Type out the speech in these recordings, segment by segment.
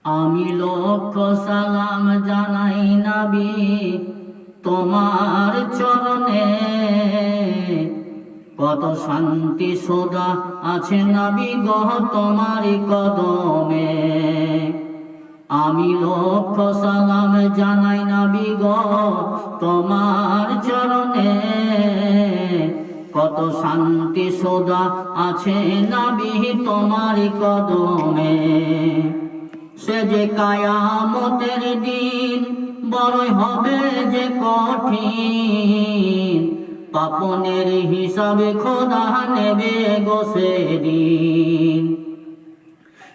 আমি লক্ষ সালাম জানাই নবী তোমার চরণে। কত শান্তি সদা আছে নবী গো তোমার কদমে। আমি লক্ষ সালাম জানাই নবী গো তোমার চরণে। কত শান্তি সদা আছে নবী তোমার কদমে। সে যে কায়ামতের দিন বড়ই হবে যে কঠিন, পাপনের হিসাবে খোদা নেবে গো সেদিন।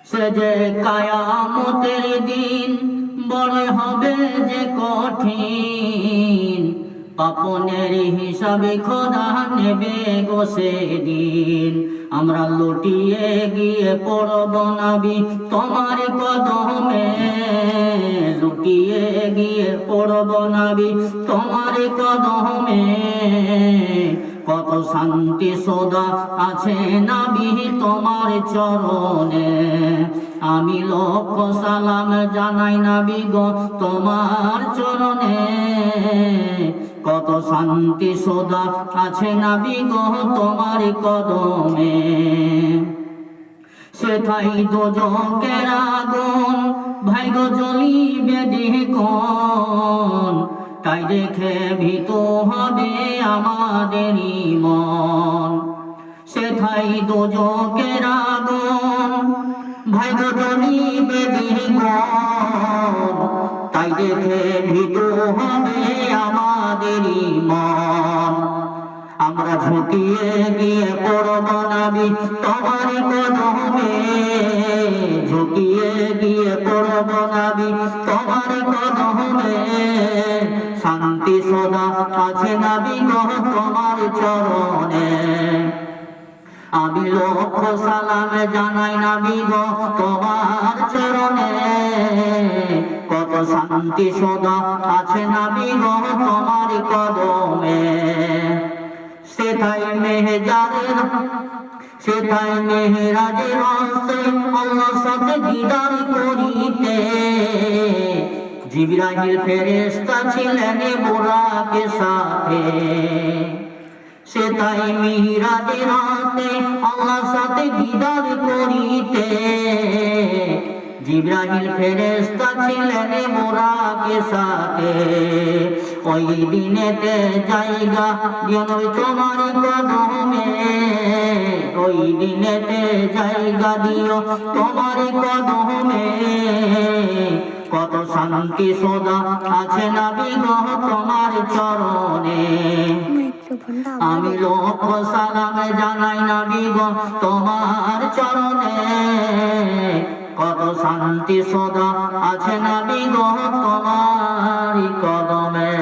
সে যে কায়ামতের দিন বড়ই হবে যে কঠিন, পাপনের হিসাবে খোদা নেবে গো সেদিন। আমরা লুটিয়ে গিয়ে পড়ব নবী তোমার কদমে। লুটিয়ে গিয়ে পড়ব নবী তোমার কদমে। কত শান্তি সদা আছে নবী তোমার চরণে। আমি লক্ষ সালাম জানাই নবী গো তোমার চরণে। কত শান্তি সদা আছে নবী গো তোমার কদমে। সেথাই দোজকের আগুন ভাই গো জ্বলিবে দ্বিগুণ, তাই দেখে ভীত হবে আমাদেরই মন। সেথাই দোজকের আগুন ভাই গো জ্বলিবে দ্বিগুণ, তাই দেখে ভীত হবে আমাদেরই মন। আমরা ঝুঁকিয়ে গিয়ে পড়ব নবী তোমার কদমে। ঝুঁকিয়ে গিয়ে পড়ব নবী তোমার কদমে। শান্তি সদা আছে নবী গো তোমার চরণে। আমি লক্ষ সালাম জানাই নবী গো তোমার চরণে। কত শান্তি সদা আছে নবী গো তোমার কদমে। সেথাই মেহজারের সেথাই মেহরাজের রাস্তে আল্লাহর সাথে দিদার করিতে, জিবরাইল ফেরেশতা ছিলেন বুরাকের সাথে। সেথাই মিরাজের রাতে আল্লাহর সাথে দিদার করিতে, জিবরাইল ফেরেশতা ছিলেন বুরাকের সাথে। ওই দিনেতে জায়গা দিও তোমার কদমে। ওই দিনেতে জায়গা দিও তোমার কদমে। কত শান্তি সদা আছে নবী গো তোমার চরণে। আমি লক্ষ সালাম জানাই নবী গো তোমার চরণে। কত শান্তি সদা আছে নবী গো তোমার কদমে।